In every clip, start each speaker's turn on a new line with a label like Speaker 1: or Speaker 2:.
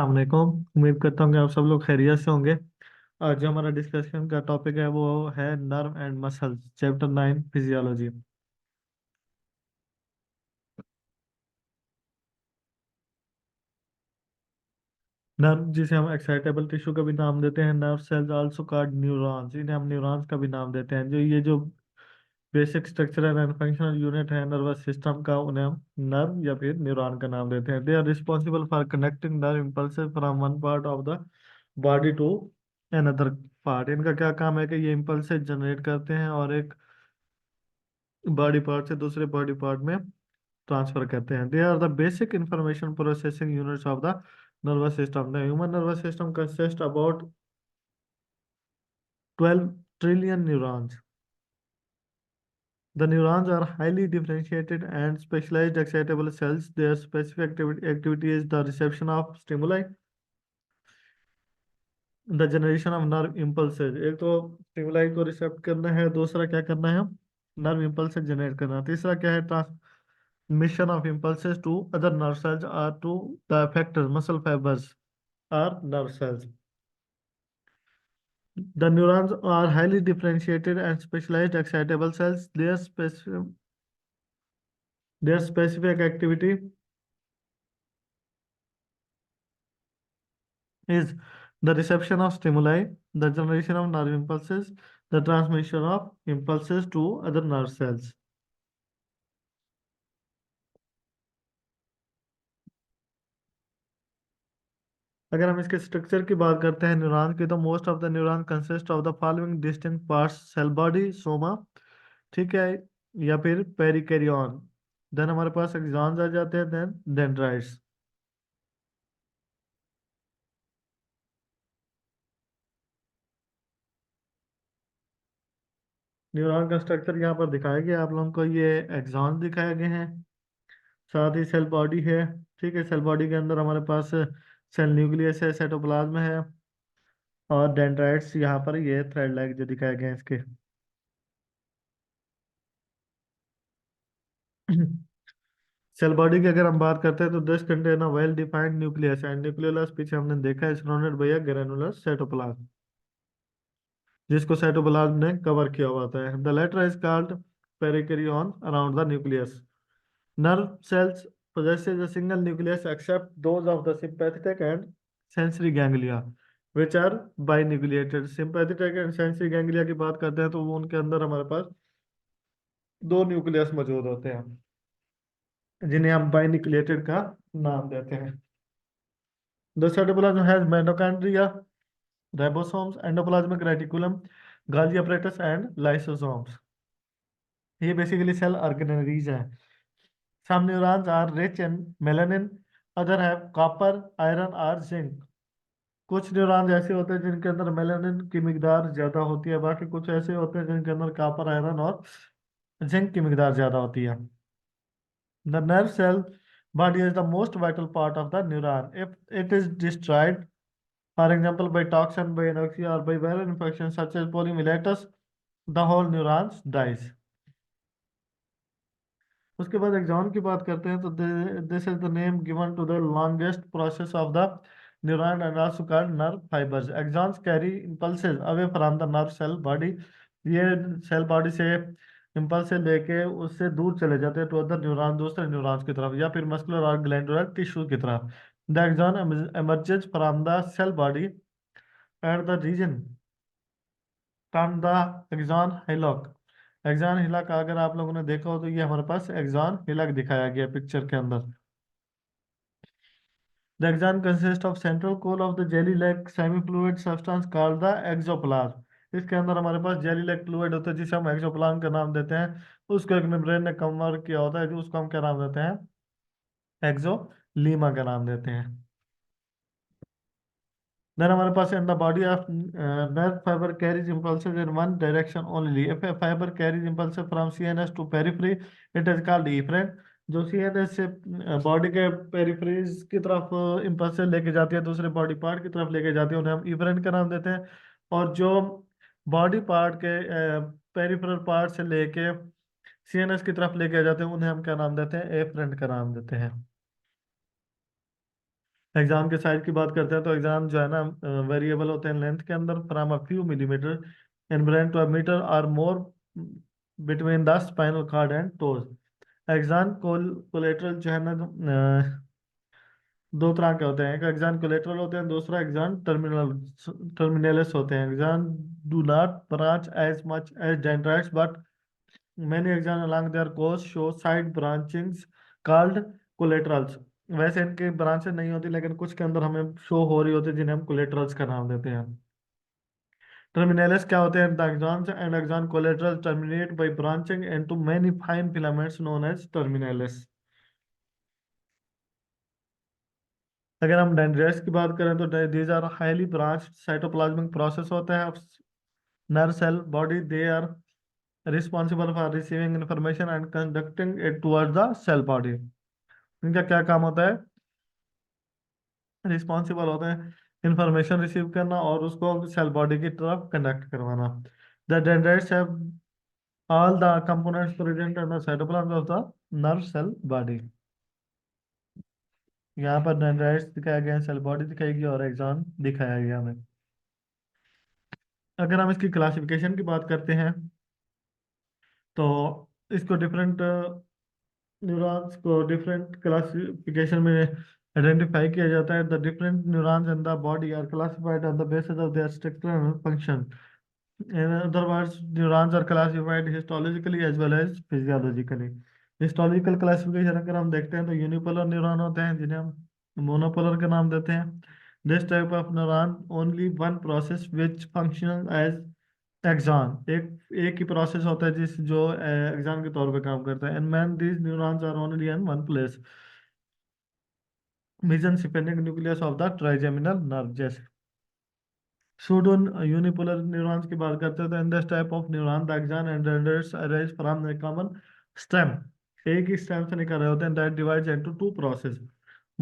Speaker 1: अलैक्म। उम्मीद करता हूँ कि आप सब लोग खैरियत से होंगे। आज जो हमारा डिस्कशन का टॉपिक है वो है nerve and muscles, chapter 9 physiology. Nerve जिसे हम एक्साइटेबल टिश्यू का भी नाम देते हैं, nerve cells also called neurons, इन्हें हम न्यूरॉन्स का भी नाम देते हैं। जो basic structural and functional unit है नर्वस सिस्टम का, उन्हें हम नर्व या फिर न्यूरॉन का नाम देते हैं। They are responsible for connecting nerve impulses from one part of the body to another part. इनका क्या काम है कि ये इम्पल्सेस जनरेट करते हैं और एक बॉडी पार्ट से दूसरे बॉडी पार्ट में ट्रांसफर करते हैं। They are the basic information processing units of the nervous system. The human nervous system consist about 12 trillion neurons. The neurons are highly differentiated and specialized excitable cells. Their specific activity is the reception of stimuli, the generation of nerve impulses. एक तो stimuli को रिसेप्ट करना है, दूसरा क्या करना है, nerve impulses generate करना, तीसरा क्या है, transmission of impulses to other nerve cells और to the effectors muscle fibres और nerve cells. The neurons are highly differentiated and specialized excitable cells. Their specific activity is the reception of stimuli, the generation of nerve impulses, the transmission of impulses to other nerve cells. अगर हम इसके structure की बात करते हैं neuron की, तो most of the neuron consist of the following distinct parts: cell body, soma, ठीक है, या फिर पेरिकैरियन। देन हमारे पास एक्सॉन्स आ जाते हैं, देन डेंड्राइट्स। न्यूरॉन का स्ट्रक्चर यहाँ पर दिखाया गया आप लोगों को। ये एक्सॉन्स दिखाए गए हैं, साथ ही सेल बॉडी है। ठीक है, सेल बॉडी के अंदर हमारे पास सेल न्यूक्लियस है, साइटोप्लाज्म है, और डेंड्राइट्स यहाँ पर ये थ्रेड लाइक जो दिखाए गए हैं इसके। सेल बॉडी की अगर हम बात करते हैं तो this contain a well defined nucleus and nucleolus पीछे हमने देखा है surrounded by a granular cytoplasm, जिसको साइटोप्लाज्म ने कवर किया हुआ होता है। The latter is called perikaryon around the nucleus. Nerve cells possesses a single nucleus except those of the sympathetic and sensory ganglia, which are binucleated. Sympathetic and sensory ganglia की बात करते हैं तो वो उनके अंदर हमारे पास दो न्यूक्लियस मौजूद होते हैं, जिन्हें हम बाइन्यूक्लिएटेड का नाम देते हैं. The cytoplasm has mitochondria, ribosomes, endoplasmic reticulum, Golgi apparatus and lysosomes. ये बेसिकली सेल ऑर्गेनेलीज हैं. Some neurons are rich in melanin, other have copper, iron और zinc. कुछ न्यूरॉन्स ऐसे होते हैं जिनके अंदर मेलानिन की मिकदार ज्यादा होती है, बाकी कुछ ऐसे होते हैं जिनके अंदर कॉपर, आयरन और जिंक की मिकदार ज्यादा होती है. The nerve cell body is the most vital part of the neuron. If it is destroyed, for example, by toxin, by anoxia, or by viral infection such as polymyelitis, the whole neuron dies. उसके बाद axon की बात करते हैं तो this is the name given to the longest process of the neuron and also called nerve fibres. Axons carry impulses away from the nerve cell body. ये cell body से impulse लेके उससे दूर चले जाते हैं टू अदर न्यूरॉन, दूसरे neurons की तरफ या फिर मस्कुलर और ग्लैंडुलर टिश्यू की तरफ. The axon emerges from the cell body at the region term the axon hillock. Axon hillock अगर आप लोगों ने देखा हो तो ये हमारे पास एक्सॉन हिलॉक दिखाया गया पिक्चर के अंदर. The axon consist of central core of the jelly like semi fluid substance called the axoplasm. इसके अंदर हमारे पास जेली लाइक फ्लूइड होता है जिसे हम एक्सोप्लाज्म का नाम देते हैं. उसको एक मेम्ब्रेन ने कवर किया होता है जो उसको हम क्या नाम देते हैं, एक्सोलीमा का नाम देते हैं. Then हमारे पास in the body of nerve fiber carries impulses in one direction only. If a fiber carries impulses from CNS to periphery, it is called efferent. जो CNS से बॉडी के पेरिफेरीज की तरफ इम्पल्सेस लेके जाती है, दूसरे बॉडी पार्ट की तरफ लेके जाती है, उन्हें हम इफरेंट का नाम देते हैं. और जो बॉडी पार्ट के पेरिफेरल पार्ट से लेके CNS की तरफ लेके जाते हैं उन्हें हम क्या नाम देते हैं, एफरेंट का नाम देते हैं. एग्जाम के साइज की बात करते हैं तो एग्जाम जो है ना वेरिएबल होते हैं लेंथ के अंदर from a few millimetre in brain to a metre और more between the spinal cord and toes. Axon collateral जो है ना दो तरह के होते हैं, एक एग्जाम कोलेटरल होते हैं, दूसरा एग्जाम टर्मिनलिस होते हैं। Axon do not branch as much as dendrites but many axon along their course show side branchings called collaterals। वैसे इनकी ब्रांचेस नहीं होती लेकिन कुछ के अंदर हमें शो हो रही होती है जिन्हें हम कोलेटरल्स का नाम देते हैं। टर्मिनल्स क्या होते हैं? The axons and axon collaterals terminate by branching into many fine filaments known as terminales। अगर हम डेंड्राइट्स की बात करें तो these are highly branched cytoplasmic process होता है नर cell body. They are responsible for receiving information and conducting it towards the cell body. इनका क्या काम होता है? रिस्पॉन्सिबल होते हैं इंफॉर्मेशन रिसीव करना और उसको सेल बॉडी की तरफ कंडक्ट करवाना। The dendrites have all the components present in the cytoplasm of the nerve cell body. यहाँ पर डेंड्राइट्स दिखाया गया है, सेल बॉडी दिखाई और एक्सॉन दिखाया गया हमें। अगर हम इसकी क्लासिफिकेशन की बात करते हैं तो इसको डिफरेंट न्यूरॉन्स को डिफरेंट क्लासिफिकेशन में आइडेंटिफाई किया जाता है। The different neurons in the body are classified on the basis of their structure and function. In other words, neurons are classified histologically as well as physiologically। Histological classification अगर हम देखते हैं तो unipolar neuron होते हैं जिन्हें हम monopolar का नाम देते हैं। This type of neuron only one process which function as axon. एक ही प्रोसेस होता है जिस जो एक्सॉन के तौर पे काम करता है। And man these neurons are only in one place mesencephalinic nucleus of the trigeminal nerve. जैसे सूडो यूनिपोलर न्यूरॉन्स की बात करते हैं तो in this type of neuron the axon and dendrites arise from the common stem. एक ही stem से निकल रहे होते हैं that divides into two process,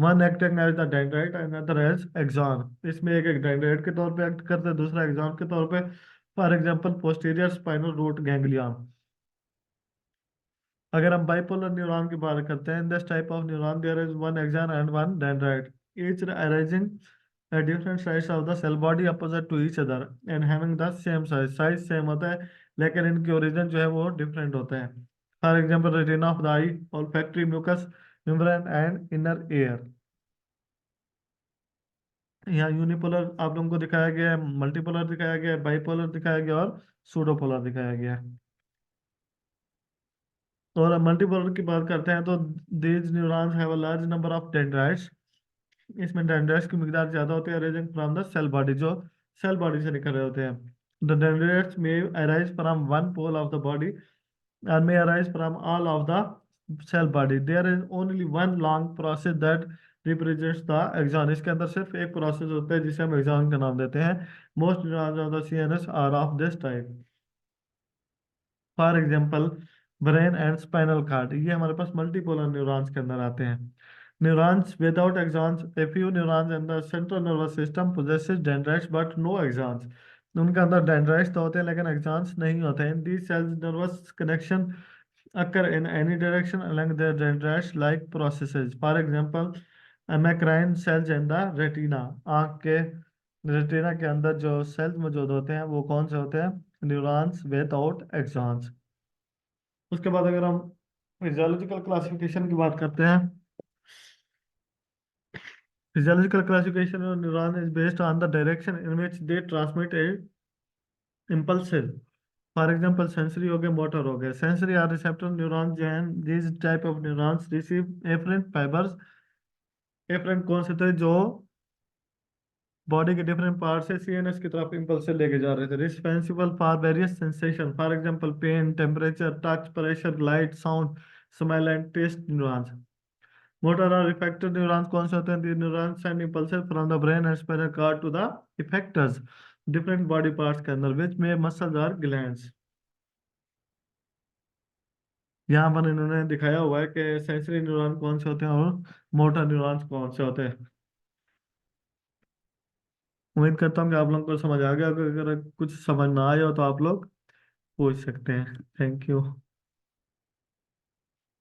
Speaker 1: one acting as the dendrite and other as axon. इसमें एक एक डेंड्राइट के तौर पे एक्ट करते हैं, दूसरा एक्सॉन के तौर पे। For example posterior spinal root ganglion. अगर हम बाइपोलर न्यूरॉन की बात करते हैं this type of neuron there is one axon and one dendrite each arising at different sides of the cell body opposite to each other and having the same size। Size same होता है लेकिन इनके origin जो है वो different होते हैं। For example retina of the eye, olfactory mucous membrane and inner ear. यहाँ यूनिपोलर आप लोगों को दिखाया गया है, मल्टीपोलर दिखाया गया है, बाइपोलर दिखाया गया और सूडोपोलर दिखाया गया है। और मल्टीपोलर की बात करते हैं तो these neurons have a large number of dendrites। इसमें डेंड्राइट्स की मिकदार ज्यादा होती है arising from the cell body, जो सेल बॉडी से निकल रहे होते हैं। The dendrites may arise from one pole of the body and may arise from all of the cell body। There is only one long process that represents the axon। इसके अंदर सिर्फ एक process होता है जिसे हम एक्सॉन का नाम देते हैं। Most neurons of the CNS are of this type। For example brain and spinal cord, ये हमारे पास मल्टीपोलर न्यूरॉन्स के अंदर आते हैं। Neurons without axons, a few neurons in the central nervous system possesses dendrites but no axons. उनके अंदर dendrites तो होते हैं लेकिन एक्सॉन्स नहीं होते हैं। These cells nervous connection occur in any direction along the dendrites like processes। For example, amacrine cells in the retina। आंख के रेटिना के अंदर जो सेल्स मौजूद होते हैं वो कौन से होते हैं? Neurons without axons. उसके बाद अगर हम फिजियोलॉजिकल क्लासिफिकेशन की बात करते हैं, physiological classification of neuron is based on the direction in which they transmit A impulses। For example sensory हो गए, मोटर हो गए। सेंसरी आर रिसेप्टर न्यूरॉन्स जो हैं, this type of neurons receive efferent fibres. Efferent कौन से थे? जो बॉडी के डिफरेंट पार्ट से सीएनएस की तरफ इम्पल्स लेके जा रहे थे। Responsible for various sensation, for example pain, temperature, touch, pressure, light, sound, smell and taste neurons. Motor और इफेक्टर न्यूरॉन्स कौन से होते हैं? The neurons send impulses from the brain and spinal cord to the effectors different body parts के अंदर विच में muscles और glands. यहाँ पर इन्होंने दिखाया हुआ है कि सेंसरी न्यूरॉन कौन से होते हैं और मोटर न्यूरॉन्स कौन से होते हैं। उम्मीद करता हूँ कि आप लोगों को समझ आ गया। अगर कुछ समझ ना आया हो तो आप लोग पूछ सकते हैं। Thank you.